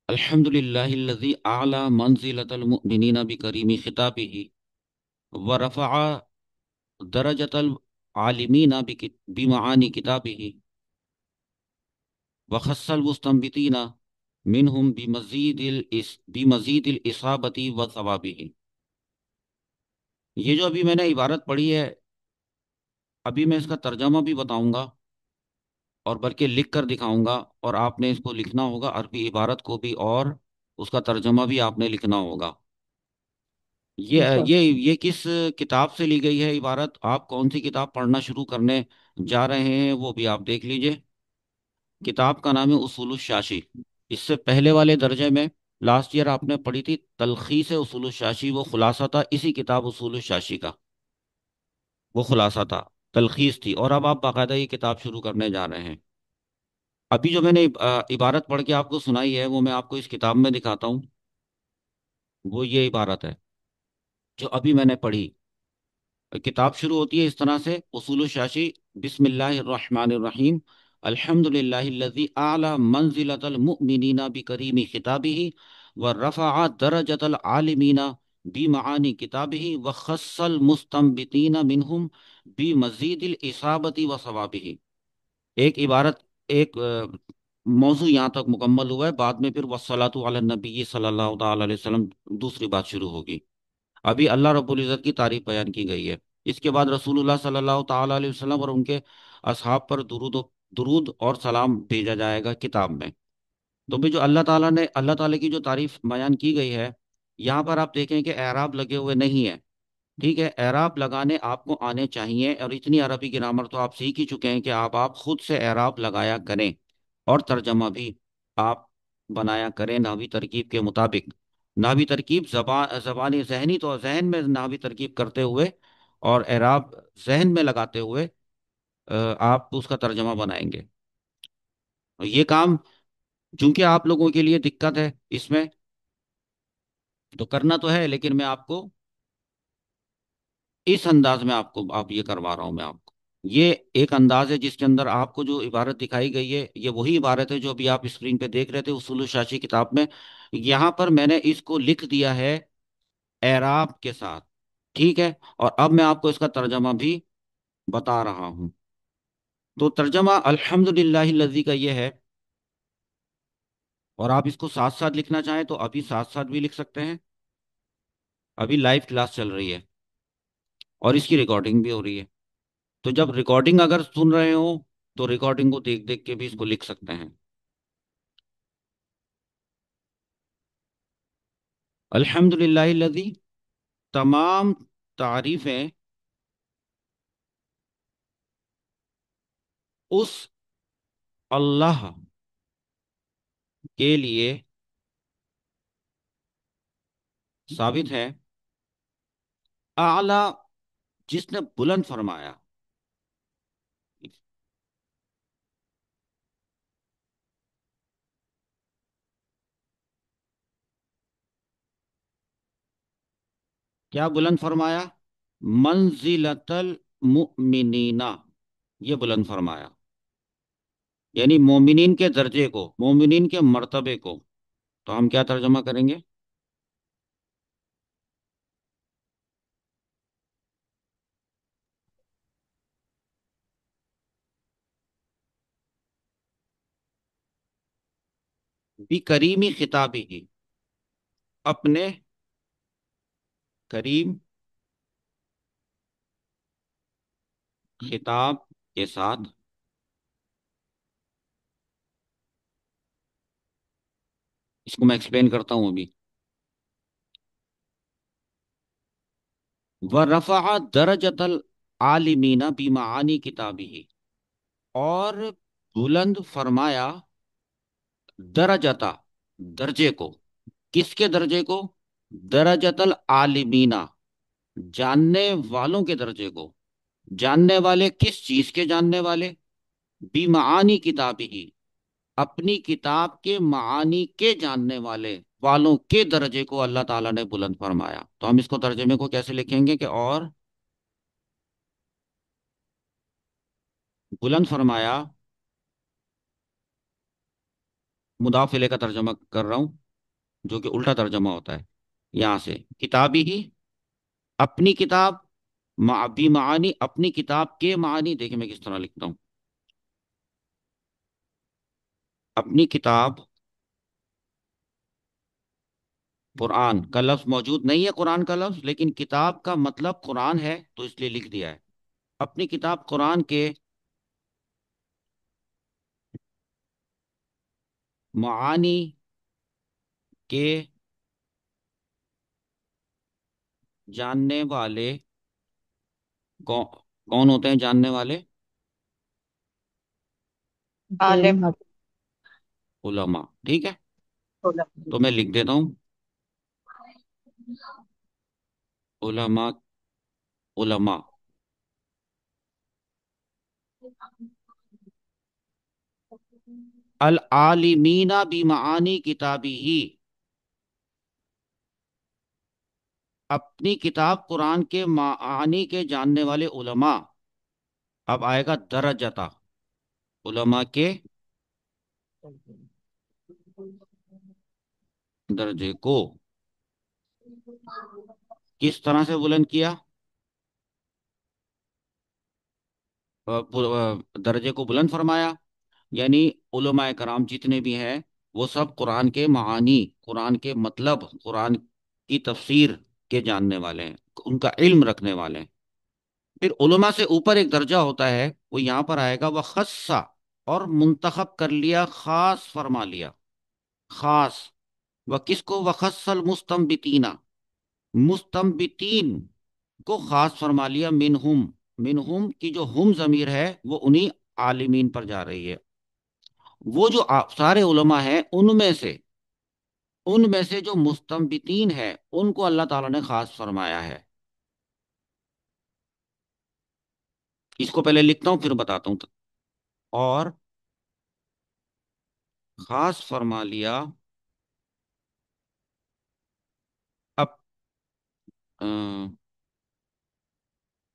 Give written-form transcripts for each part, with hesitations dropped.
الحمد للہ الذی اعلی منزلۃ المؤمنین بکریم خطابہ ورفع درجۃ العالمین بمعانی کتابہ وخص المستنبطین منہم بمزید الاصابۃ وثوابہ۔ یہ جو ابھی میں نے عبارت پڑھی ہے، ابھی میں اس کا ترجمہ بھی بتاؤں گا اور بلکہ لکھ کر دکھاؤں گا، اور آپ نے اس کو لکھنا ہوگا عربی عبارت کو بھی، اور اس کا ترجمہ بھی آپ نے لکھنا ہوگا۔ یہ اچھا۔ یہ یہ کس کتاب سے لی گئی ہے عبارت؟ آپ کون سی کتاب پڑھنا شروع کرنے جا رہے ہیں وہ بھی آپ دیکھ لیجئے۔ کتاب کا نام ہے اصول الشاشی۔ اس سے پہلے والے درجے میں لاسٹ ایئر آپ نے پڑھی تھی تلخیص اصول الشاشی، وہ خلاصہ تھا اسی کتاب اصول الشاشی کا، وہ خلاصہ تھا، تلخیص تھی، اور اب آپ باقاعدہ یہ کتاب شروع کرنے جا رہے ہیں۔ ابھی جو میں نے عبارت پڑھ کے آپ کو سنائی ہے، وہ میں آپ کو اس کتاب میں دکھاتا ہوں۔ وہ یہ عبارت ہے جو ابھی میں نے پڑھی۔ کتاب شروع ہوتی ہے اس طرح سے: اصول الشاشی، بسم اللہ الرحمن الرحیم، الحمد للہ الذی اعلی منزلۃ المؤمنین بکریم خطابہ ورفع درجۃ العالمین بمعانی کتابہ وخص المستنبطین منہم بمزید الاصابۃ وثوابہ۔ ایک عبارت، ایک موضوع یہاں تک مکمل ہوا ہے، بعد میں پھر والصلاۃ علی النبی صلی اللہ تعالی علیہ وسلم دوسری بات شروع ہوگی۔ ابھی اللہ رب العزت کی تعریف بیان کی گئی ہے، اس کے بعد رسول اللہ صلی اللہ تعالی علیہ وسلم اور ان کے اصحاب پر درود اور سلام بھیجا جائے گا کتاب میں۔ تو بھی جو اللہ تعالیٰ کی جو تعریف بیان کی گئی ہے، یہاں پر آپ دیکھیں کہ اعراب لگے ہوئے نہیں ہے۔ ٹھیک ہے، اعراب لگانے آپ کو آنے چاہیے، اور اتنی عربی گرامر تو آپ سیکھ ہی چکے ہیں کہ آپ خود سے اعراب لگایا کریں، اور ترجمہ بھی آپ بنایا کریں نحوی ترکیب کے مطابق۔ نحوی ترکیب زبانی ذہنی تو ذہن میں نحوی ترکیب کرتے ہوئے، اور اعراب ذہن میں لگاتے ہوئے آپ اس کا ترجمہ بنائیں گے۔ یہ کام چونکہ آپ لوگوں کے لیے دقت ہے اس میں، تو کرنا تو ہے، لیکن میں آپ کو اس انداز میں آپ یہ کروا رہا ہوں میں آپ کو۔ یہ ایک انداز ہے جس کے اندر آپ کو جو عبارت دکھائی گئی ہے، یہ وہی عبارت ہے جو ابھی آپ اسکرین پہ دیکھ رہے تھے اصول الشاشی کتاب میں۔ یہاں پر میں نے اس کو لکھ دیا ہے اعراب کے ساتھ، ٹھیک ہے، اور اب میں آپ کو اس کا ترجمہ بھی بتا رہا ہوں۔ تو ترجمہ الحمد للہ الذی کا یہ ہے، اور آپ اس کو ساتھ ساتھ لکھنا چاہیں تو ابھی ساتھ ساتھ بھی لکھ سکتے ہیں۔ ابھی لائیو کلاس چل رہی ہے اور اس کی ریکارڈنگ بھی ہو رہی ہے، تو جب ریکارڈنگ اگر سن رہے ہو تو ریکارڈنگ کو دیکھ دیکھ کے بھی اس کو لکھ سکتے ہیں۔ الحمد للہ الذی، تمام تعریفیں اس اللہ کے لیے ثابت ہے، اعلی، جس نے بلند فرمایا۔ کیا بلند فرمایا؟ منزلۃ المؤمنین، یہ بلند فرمایا، یعنی مومنین کے درجے کو، مومنین کے مرتبے کو۔ تو ہم کیا ترجمہ کریں گے؟ بھی کریمی خطابی کی، اپنے کریم خطاب کے ساتھ۔ اس کو میں ایکسپلین کرتا ہوں ابھی۔ وَرَفَعَ دَرَجَةَ الْعَالِمِينَ بِمَعَانِي كِتَابِهِ، اور بلند فرمایا درجتا، درجے کو، کس کے درجے کو؟ درجت العالمین، جاننے والوں کے درجے کو۔ جاننے والے کس چیز کے جاننے والے؟ بِمَعَانِي كِتَابِهِ، اپنی کتاب کے معانی کے جاننے والوں کے درجے کو اللہ تعالیٰ نے بلند فرمایا۔ تو ہم اس کو ترجمے کو کیسے لکھیں گے کہ اور بلند فرمایا مضاف الیہ کا ترجمہ کر رہا ہوں، جو کہ الٹا ترجمہ ہوتا ہے یہاں سے، کتابی ہی، اپنی کتاب، بھی معانی، اپنی کتاب کے معانی، دیکھیں میں کس طرح لکھتا ہوں، اپنی کتاب، قرآن کا لفظ موجود نہیں ہے، قرآن کا لفظ، لیکن کتاب کا مطلب قرآن ہے تو اس لیے لکھ دیا ہے، اپنی کتاب قرآن کے معانی کے جاننے والے، کون کون ہوتے ہیں جاننے والے؟ جو عالم. علماء، ٹھیک ہے، علماء، تو میں لکھ دیتا ہوں علماء، علماء العالمین بمعانی کتابی ہی، اپنی کتاب قرآن کے معانی کے جاننے والے علماء، اب آئے گا درجتا، علماء کے درجے کو کس طرح سے بلند کیا؟ درجے کو بلند فرمایا، یعنی علماء کرام جتنے بھی ہیں وہ سب قرآن کے معانی، قرآن کے مطلب، قرآن کی تفسیر کے جاننے والے ہیں، ان کا علم رکھنے والے ہیں۔ پھر علماء سے اوپر ایک درجہ ہوتا ہے، وہ یہاں پر آئے گا، وہ خصہ، اور منتخب کر لیا، خاص فرما لیا، خاص، وہ کس کو؟ وخص المستنبتین، مستنبتین کو خاص فرما لیا، منہم، منہم کی جو ہم ضمیر ہے وہ انہی عالمین پر جا رہی ہے، وہ جو سارے علماء ہیں ان میں سے جو مستنبتین ہے ان کو اللہ تعالیٰ نے خاص فرمایا ہے۔ اس کو پہلے لکھتا ہوں پھر بتاتا ہوں، اور خاص فرما لیا، اب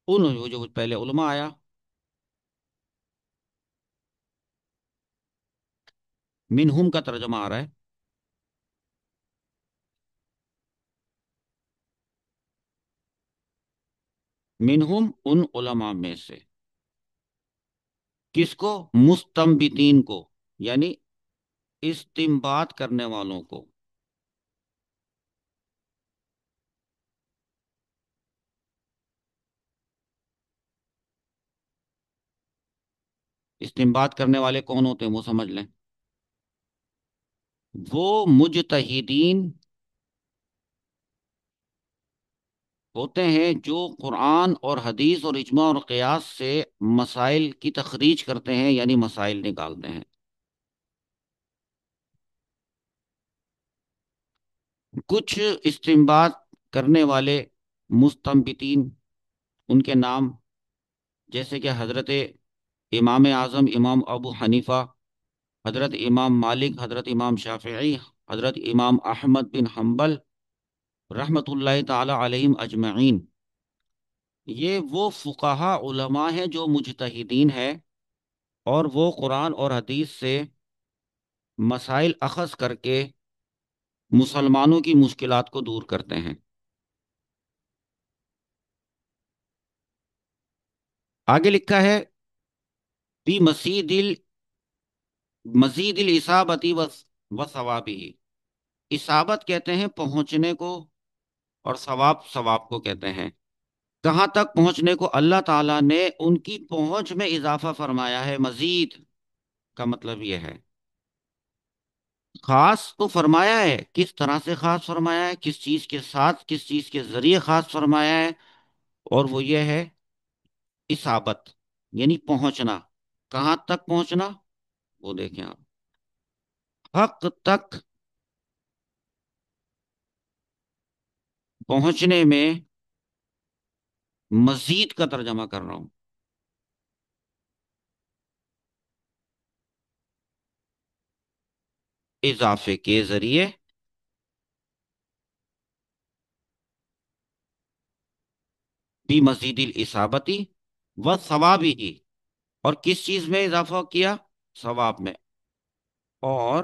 ان وہ جو پہلے علماء آیا، منہم کا ترجمہ آ رہا ہے، منہم ان علماء میں سے، کس کو؟ مستنبتین کو، یعنی استنباط کرنے والوں کو، استنباط کرنے والے کون ہوتے ہیں وہ سمجھ لیں، وہ مجتہدین ہوتے ہیں جو قرآن اور حدیث اور اجماع اور قیاس سے مسائل کی تخریج کرتے ہیں، یعنی مسائل نکالتے ہیں۔ کچھ استنباط کرنے والے مستنبطین، ان کے نام جیسے کہ حضرت امام اعظم امام ابو حنیفہ، حضرت امام مالک، حضرت امام شافعی، حضرت امام احمد بن حنبل، رحمت اللہ تعالی علیہم اجمعین، یہ وہ فقہا علماء ہیں جو مجتہدین ہیں، اور وہ قرآن اور حدیث سے مسائل اخذ کر کے مسلمانوں کی مشکلات کو دور کرتے ہیں۔ آگے لکھا ہے، فی مزید الاصابتی و ثوابی، اصابت کہتے ہیں پہنچنے کو، اور ثواب، ثواب کو کہتے ہیں کہاں تک پہنچنے کو؟ اللہ تعالیٰ نے ان کی پہنچ میں اضافہ فرمایا ہے، مزید کا مطلب یہ ہے، خاص تو فرمایا ہے، کس طرح سے خاص فرمایا ہے، کس چیز کے ساتھ، کس چیز کے ذریعے خاص فرمایا ہے، اور وہ یہ ہے اصابت، یعنی پہنچنا، کہاں تک پہنچنا؟ وہ دیکھیں آپ، حق تک پہنچنے میں، مزید کا ترجمہ کر رہا ہوں، اضافے کے ذریعے، بھی مزید الاصابتی و ثوابی ہی، اور کس چیز میں اضافہ کیا؟ ثواب میں، اور